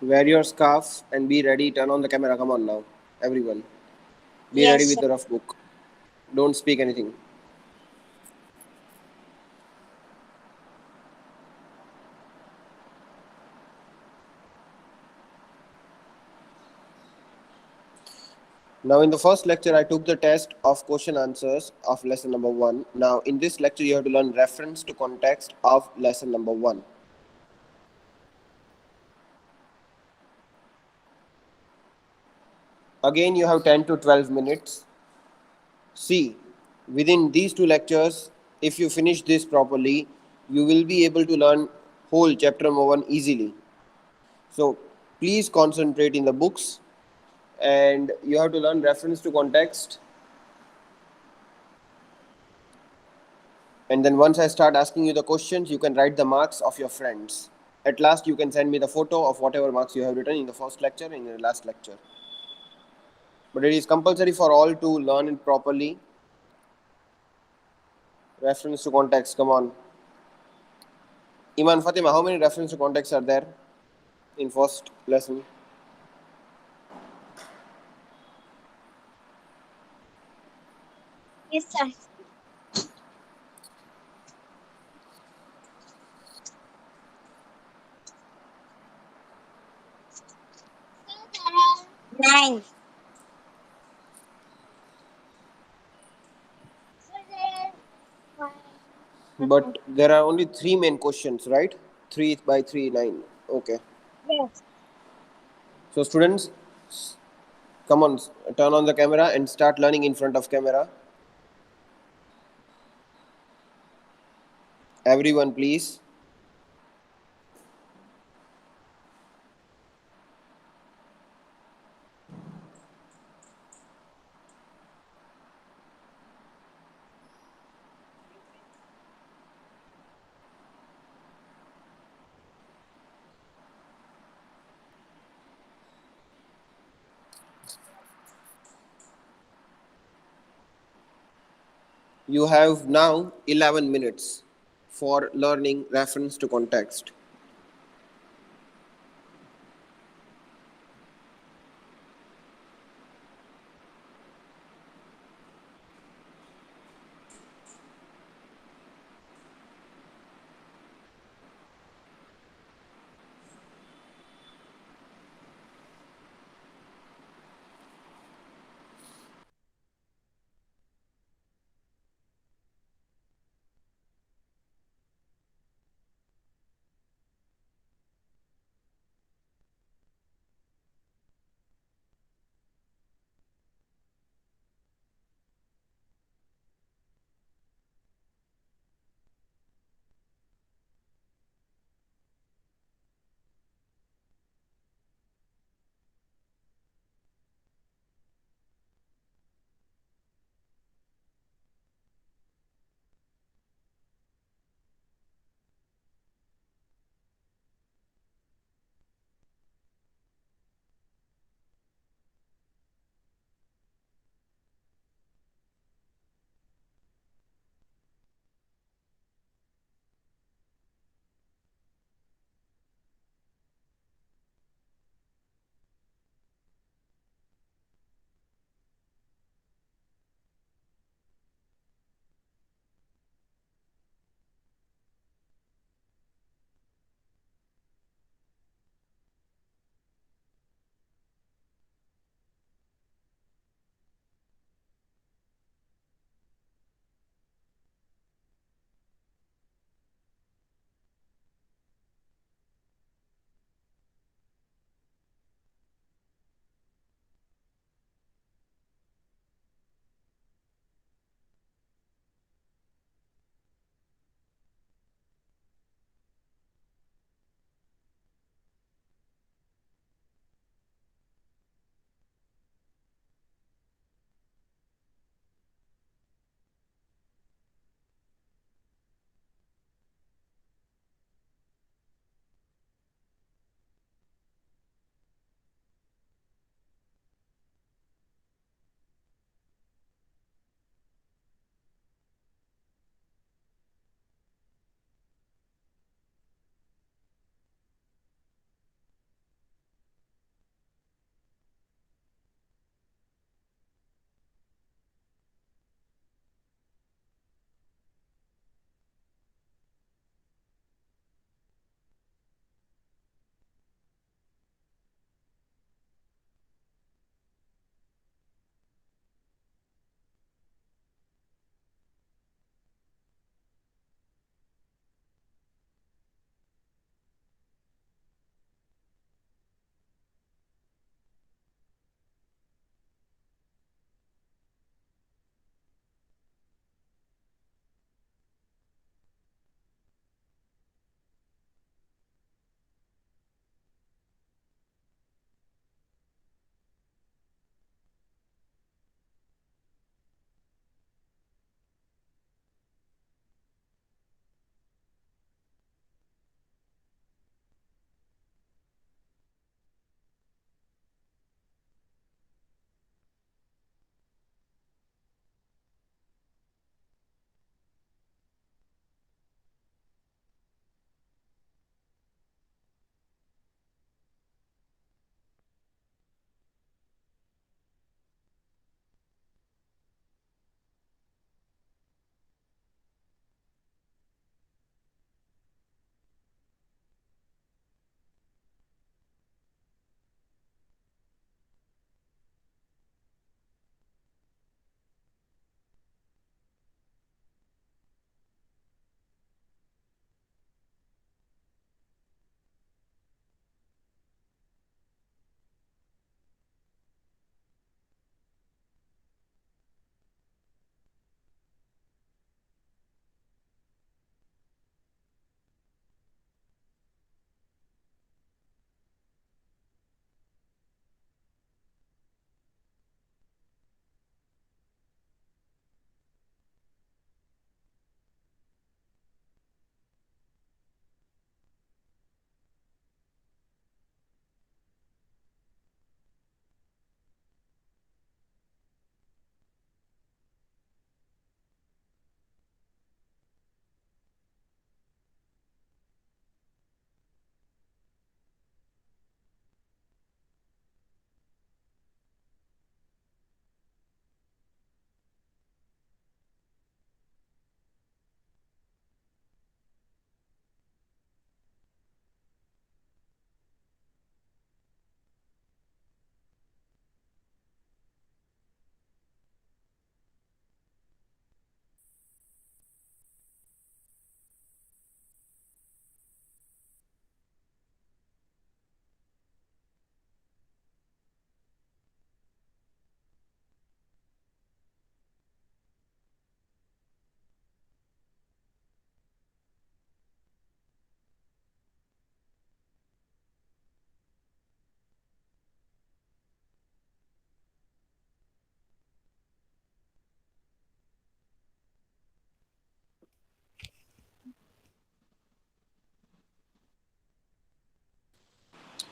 Wear your scarf and be ready. Turn on the camera. Come on now, everyone. Be ready Yes, with sir. the rough book. Don't speak anything. Now, in the first lecture, I took the test of question answers of lesson number one. Now, in this lecture, you have to learn reference to context of lesson number one. Again, you have 10 to 12 minutes. See, within these two lectures, if you finish this properly, you will be able to learn whole chapter number one easily. So, please concentrate in the books and you have to learn reference to context. And then once I start asking you the questions, you can write the marks of your friends. At last, you can send me the photo of whatever marks you have written in the first lecture and in the last lecture. But it is compulsory for all to learn it properly. Reference to context, come on. Iman Fatima, how many reference to contexts are there in first lesson? Yes, sir. Nine. But there are only three main questions, right? 3 by 3, 9. Okay. Yes. So, students, come on, turn on the camera and start learning in front of camera. Everyone, please. You have now 11 minutes for learning reference to context.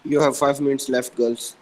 You have 5 minutes left, girls.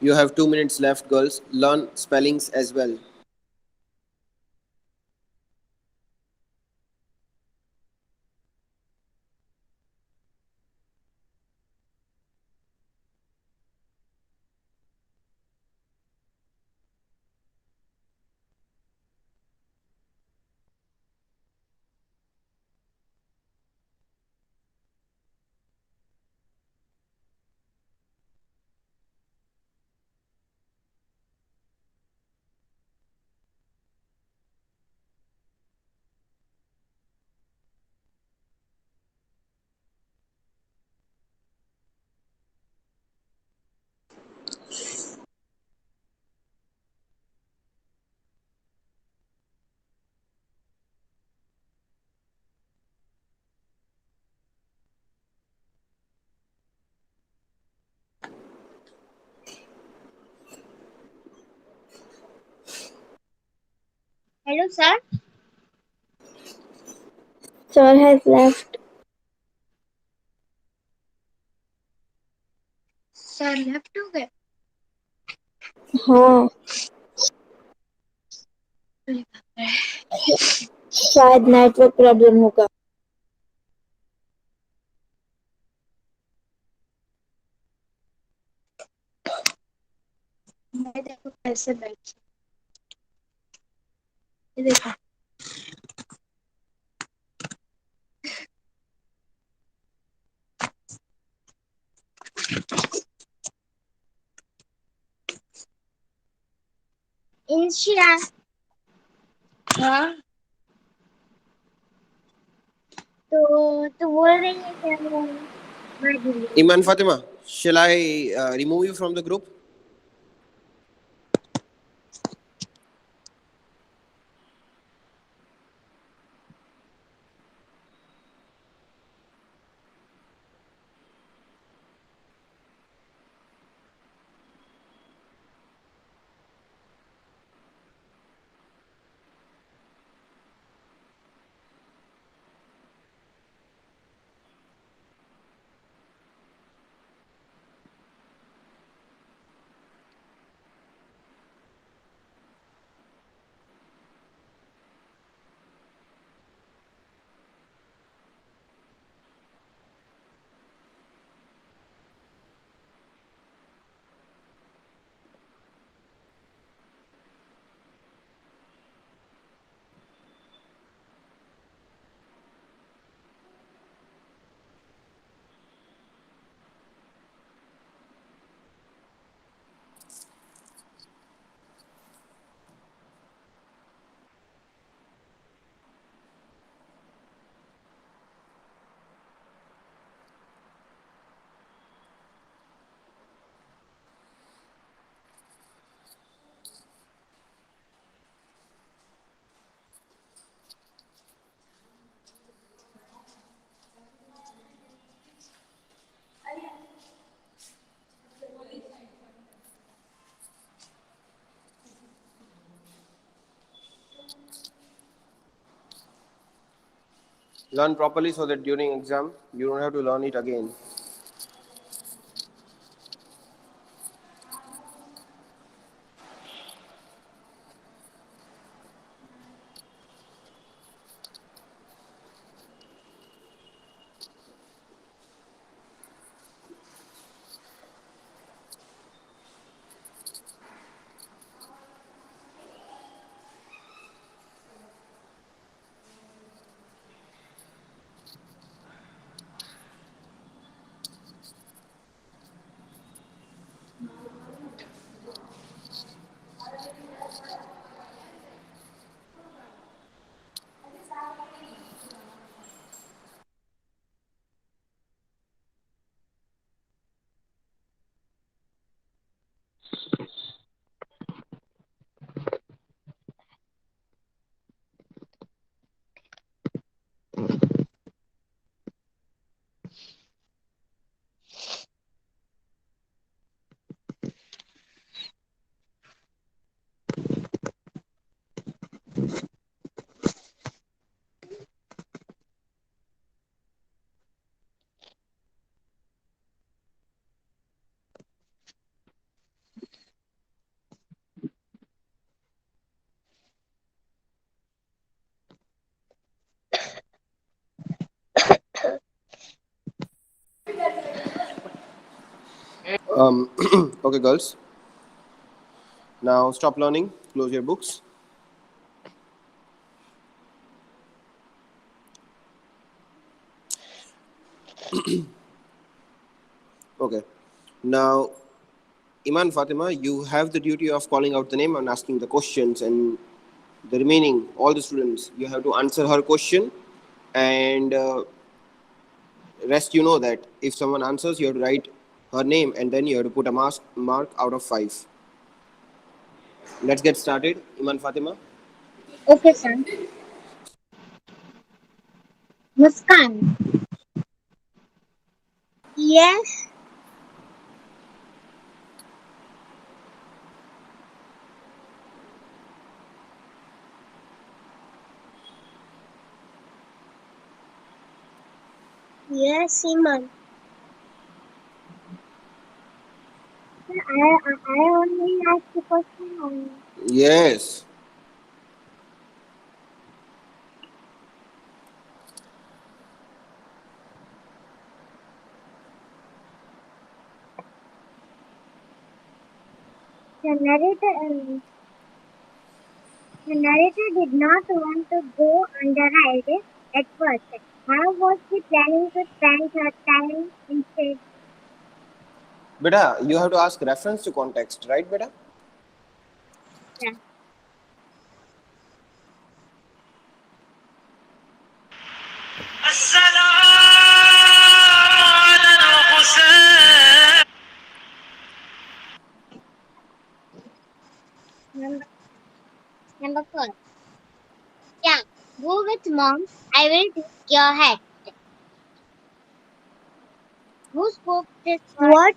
You have 2 minutes left, girls. Learn spellings as well. Hello, sir. Sir has left. Sir left हो गए. हाँ, शायद network problem होगा. मैं देखो कैसे बैठ. ये देखो. इंशिया हाँ तो तू बोल रही है क्या मैं भूल गई। Iman Fatima, shall I remove you from the group? Learn properly so that during exam you don't have to learn it again. Okay, girls. Now stop learning. Close your books. Okay. Now, Iman Fatima, you have the duty of calling out the name and asking the questions, and the remaining, all the students, you have to answer her question, and rest you know that if someone answers, you have to write her name and then you have to put a mark out of 5. Let's get started. Iman Fatima. Okay sir Muskan yes yes semen I only asked the question. Yes. The narrator did not want to go on the ride at first. How was he planning to spend her time instead? Beta, you have to ask reference to context, right, beta? Yeah. Number, number four. Yeah, go with mom. I will take your hat. Who spoke this word? What?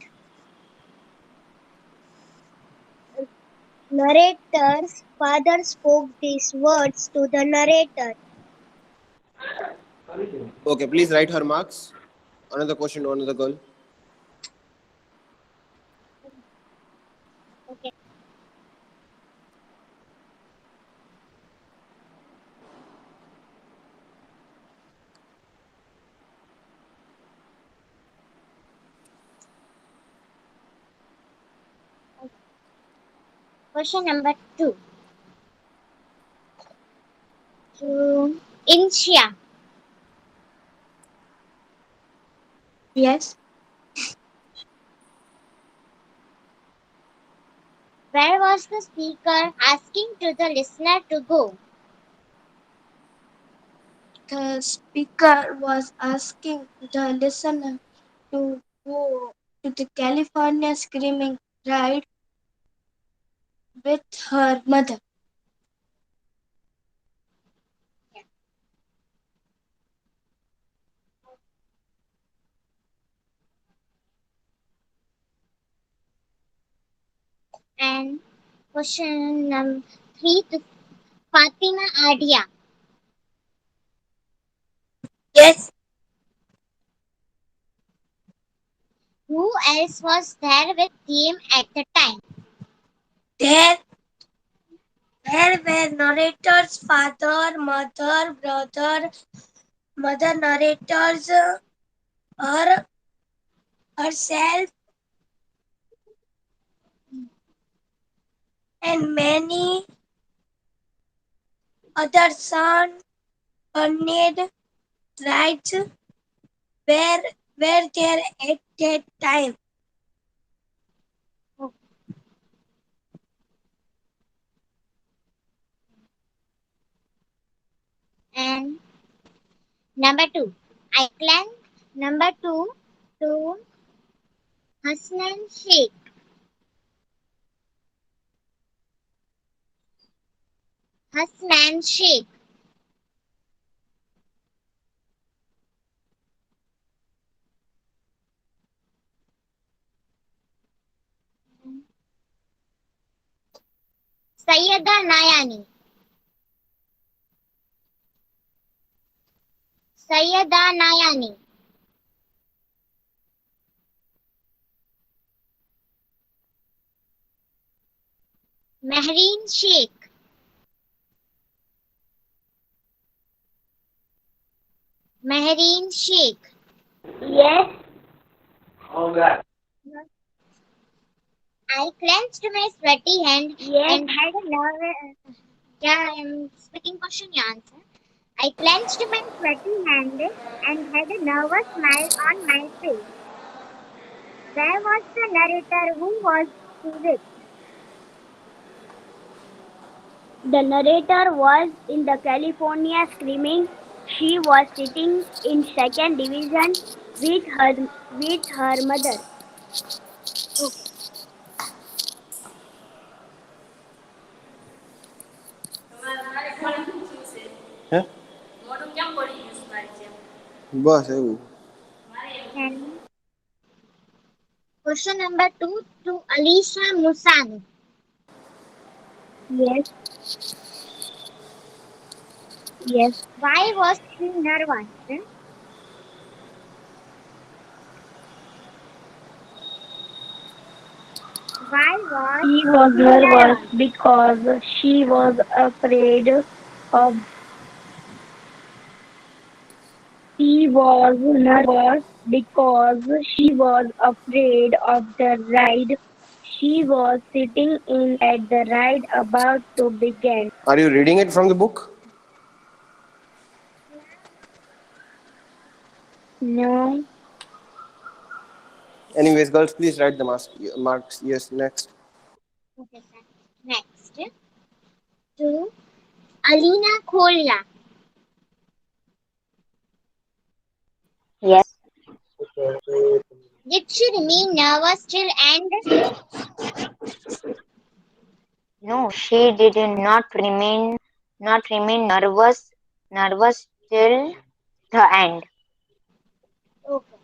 Narrator's father spoke these words to the narrator. Okay, please write her marks. Another question to another girl. Okay. Question number two. To Inshia. Yes. Where was the speaker asking to the listener to go? The speaker was asking the listener to go to the California screaming ride with her mother. And question number three to Fatima Adia. Yes. Who else was there with him at the time? There, there were narrators, father, mother, brother, mother narrators, her, herself, and many other son, Bernard, rights were, were there at that time. And number two, Iceland. Number two to Hasnan Sheikh. Hasnan Sheikh. Sayyida Nayani. Sayyida Nayani. Mehreen Sheikh. Mehreen Sheikh. Yes. I clenched my sweaty hand Yes. and had a nervous. Yeah, I'm speaking question, you answer. I clenched my sweaty hand and had a nervous smile on my face. Where was the narrator who was she with? The narrator was in the California screaming. She was sitting in second division with her mother. Okay. હે બસ એવું. And question number two to Alicia Musan. Yes. Yes. Why was she nervous? Why was She was she nervous nervous? because she was afraid of she was nervous because she was afraid of the ride. She was sitting in at the ride about to begin. Are you reading it from the book? No. Anyways, girls, please write the marks. Yes, next. Okay, sir. Next to Alina Kolia. Did she remain nervous till end? No, she did not remain nervous till the end. Okay.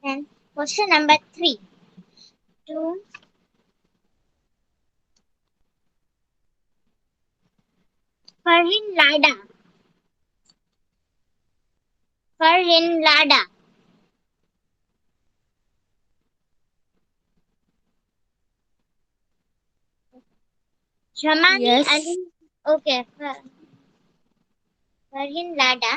Then question number 3. To Farhin Lada. Farhin Lada. Shamani Yes. Ali. Okay. Farhin Lada.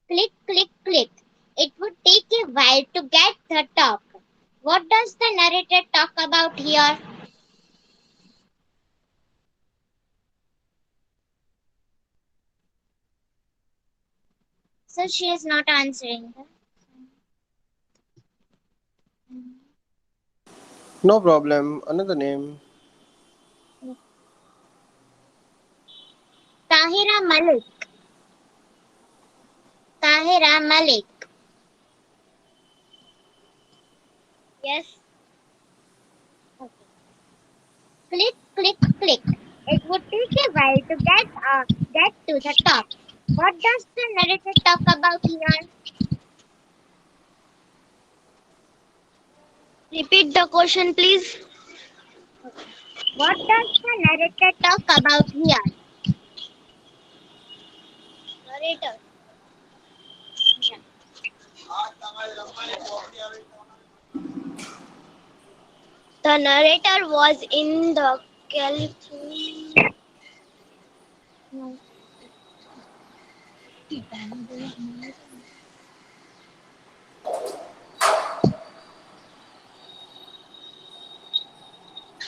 Click, click, click. It would take a while to get the top. What does the narrator talk about here? So she is not answering. No problem. Another name. Tahira Malik. Tahira Malik. Yes. Okay. Click, click, click. It would take a while to get to the top. What does the narrator talk about here? Repeat the question, please. What does the narrator talk about here? Narrator. Yeah. The narrator was in the California. No.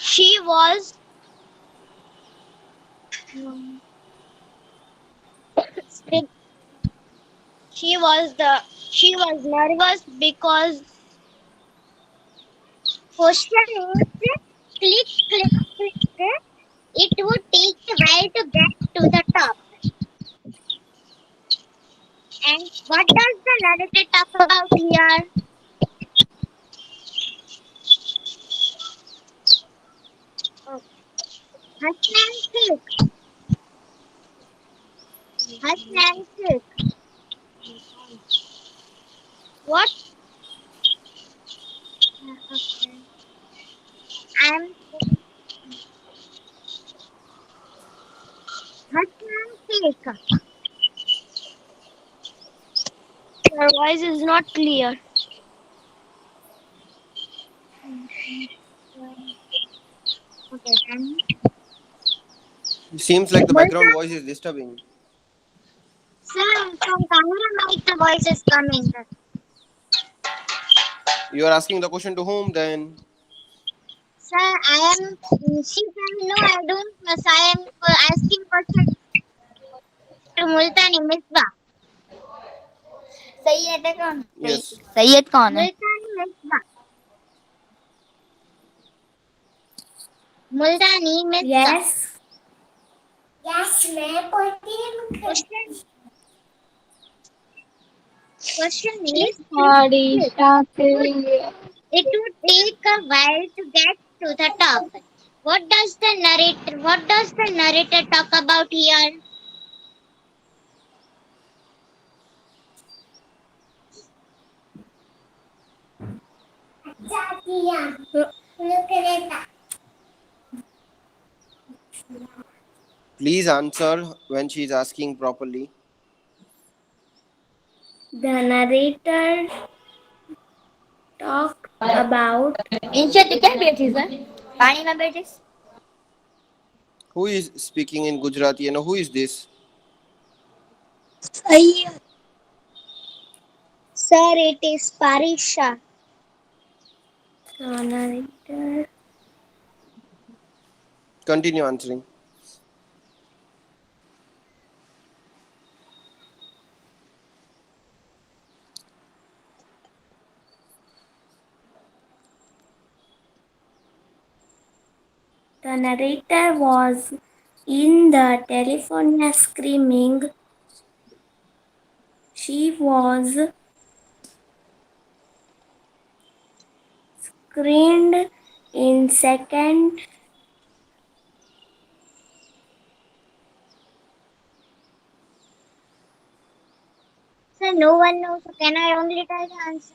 She was No. she was the she was nervous because Question is click, click, click. It would take a while to get to the top. And what does the narrator talk about here? Oh, Hasnan Sheikh. Hasnan Sheikh. what? Okay. I'm Hasnan Sheikh. Her voice is not clear. Okay, then. Seems like the background Multan, voice is disturbing. sir, from camera mic the voice is coming. You are asking the question to whom then? Sir, I am. She said no, I don't. Sir, I am asking question to Multani Misbah. Syed कौन Yes. Syed कौन है Multani Misbah. Multani Misbah. Yes. Yes, मैं पढ़ती हूँ. Question is Sorry, click. It would take a while to get to the top. What does the narrator talk about here? Please answer when she is asking properly. The narrator talk about इनसे तो क्या बैठी है पानी में बैठी Who is speaking in Gujarati and who is this? Sir, it is Parisha. the narrator. Continue answering. The narrator was In the California screaming, she was screened in second. Sir, no one knows. So can I only tell the answer?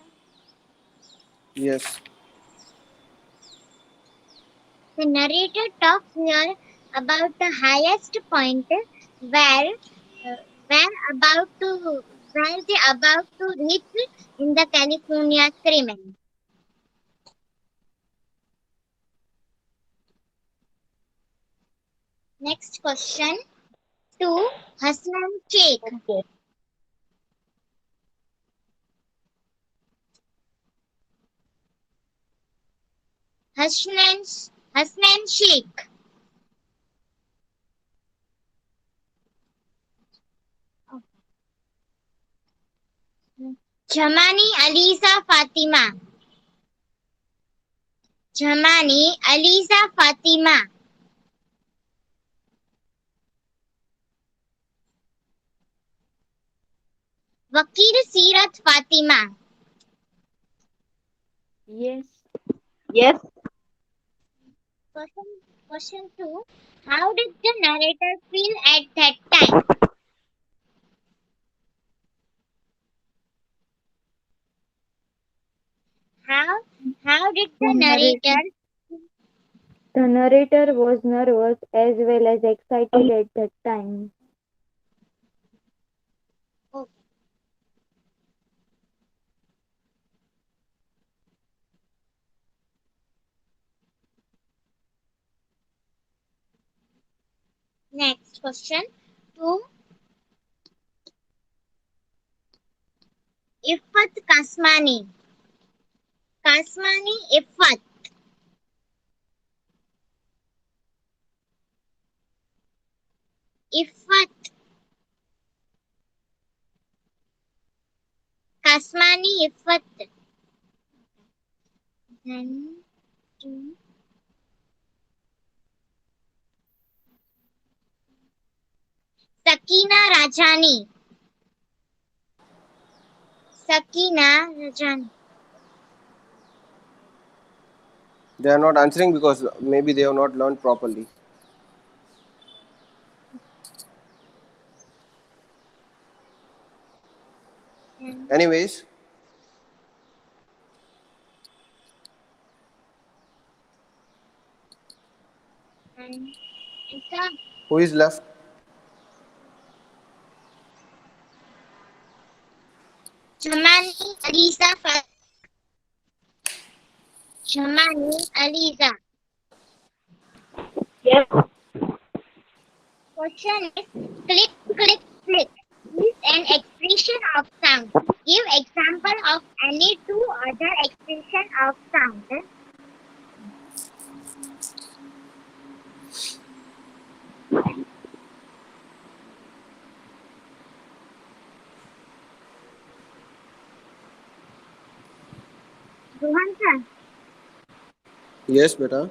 Yes. The narrator talks here about the highest point where where about to where they about to reach in the California screaming. Next question to Hasnan Sheikh. Okay. Hasnan Sheikh. Jamani Alisa Fatima. Jamani Alisa Fatima. Wakil Sirat Fatima. Yes. Yes. Question 2. How did the narrator feel at that time? How did the narrator The narrator was nervous as well as excited at that time. Next question to Ifat Kasmani. Kasmani Ifat. Ifat Kasmani Ifat. Then to Sakina Rajani. Sakina Rajani. They are not answering because maybe they have not learned properly. Anyways, And sir, who is left? Jamani Alisa Jamani Aliza. Yes. Question is click, click, click is an expression of sound. Give example of any two other expression of sound. Rohan sir, Yes, beta.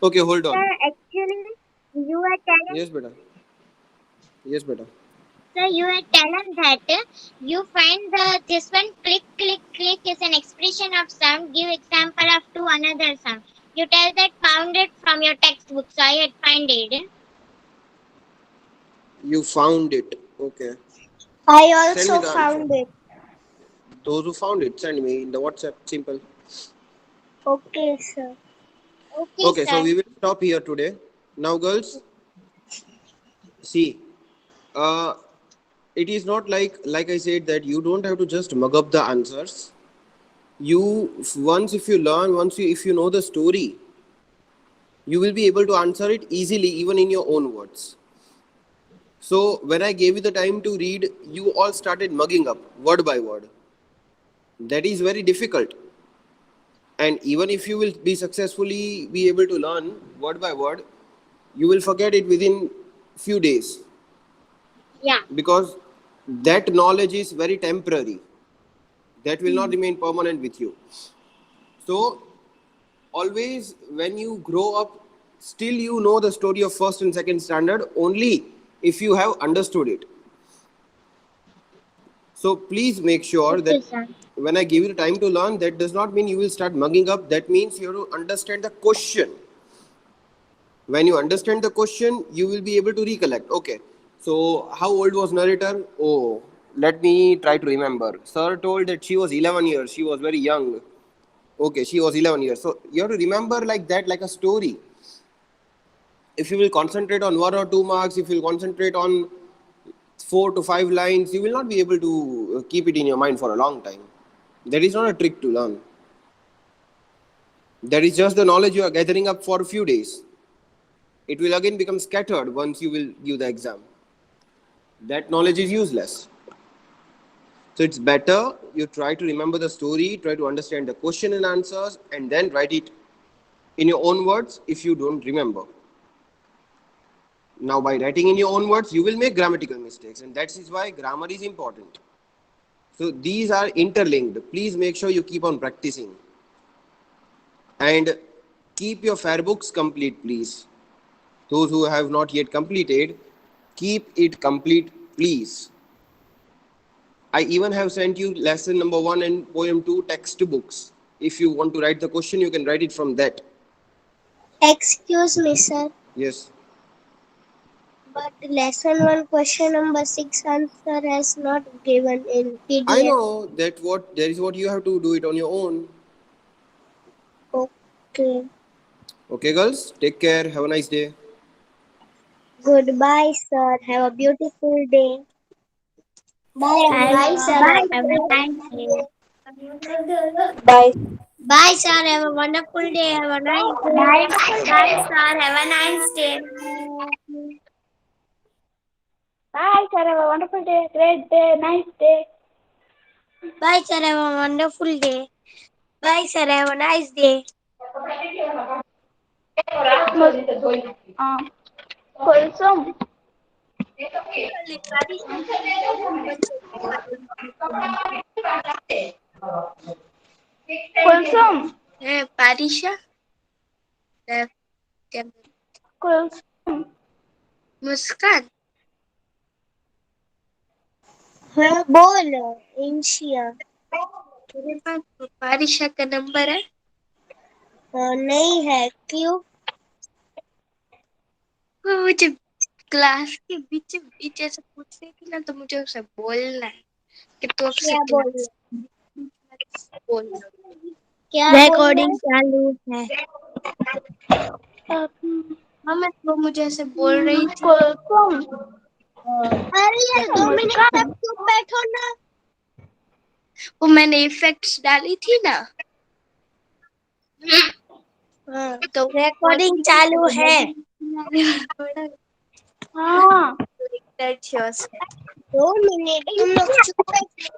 Okay, hold sir, on. actually you are telling Yes, beta. Yes, beta. sir, you are telling that you find this one click, click, click is an expression of sound. Give example of two another sound. You tell that found it from your textbook, so I had find it. You found it. Okay. I Send me also the answer. found it. Those who found it, send me in the WhatsApp. Simple. Okay, sir. Okay, Okay, so sir. we will stop here today. Now, girls, see, uh, it is not like I said that you don't have to just mug up the answers. Once if you learn, if you know the story, you will be able to answer it easily, even in your own words. So when I gave you the time to read, you all started mugging up word by word. That is very difficult. And even if you will be successfully be able to learn word by word, you will forget it within few days, Yeah. because that knowledge is very temporary. That will not remain permanent with you. So always when you grow up, still you know the story of first and second standard only if you have understood it. So please make sure Okay, that sir. when I give you time to learn, that does not mean you will start mugging up. That means you have to understand the question. When you understand the question, you will be able to recollect. Okay, so how old was narrator? Oh, let me try to remember. Sir told that she was 11 years. She was very young. Okay, she was 11 years. So you have to remember like that, like a story. If you will concentrate on 1 or 2 marks, if you will concentrate on 4 to 5 lines, you will not be able to keep it in your mind for a long time. That is not a trick to learn. That is just the knowledge you are gathering up for a few days. It will again become scattered once you will give the exam. That knowledge is useless. So it's better you try to remember the story, try to understand the question and answers, and then write it in your own words if you don't remember. Now, by writing in your own words, you will make grammatical mistakes, and that is why grammar is important. So these are interlinked. Please make sure you keep on practicing. And keep your fair books complete, please. Those who have not yet completed, keep it complete, please. I even have sent you lesson number 1 and poem 2 textbooks. If you want to write the question, you can write it from that. Excuse me, sir. Yes. But lesson 1, question number 6 answer has not given in PDF. I know that is what you have to do it on your own. Okay. Okay, girls, take care. Have a nice day. Goodbye, sir. Have a beautiful day. Bye, Bye, sir. sir. Have Have a a nice nice day. day. Bye. Bye, sir. Have a wonderful day. Have a nice day. Bye, sir. Have a nice day. Bye, sir. Have a wonderful day. Great day. Nice day. Bye, sir. Have a wonderful day. Bye, sir. Have a nice day. Kulsum. Kulsum. Parisha? Kulsum. मुस्कान हाँ बोल इंशिया तेरे पास पारिशा का number है नहीं है क्यों वो मुझे क्लास के बीच बीच ऐसे पूछने की ना तो मुझे उसे बोलना है कि तू अब से क्लास बोल क्या रिकॉर्डिंग चालू है हाँ मैं वो मुझे ऐसे बोल रही थी Kulsum. अरे यार 2 मिनट तक चुप बैठो ना वो मैंने इफेक्ट्स डाली थी ना हाँ तो रिकॉर्डिंग चालू है हाँ. 2 मिनट तुम लोग चुप बैठो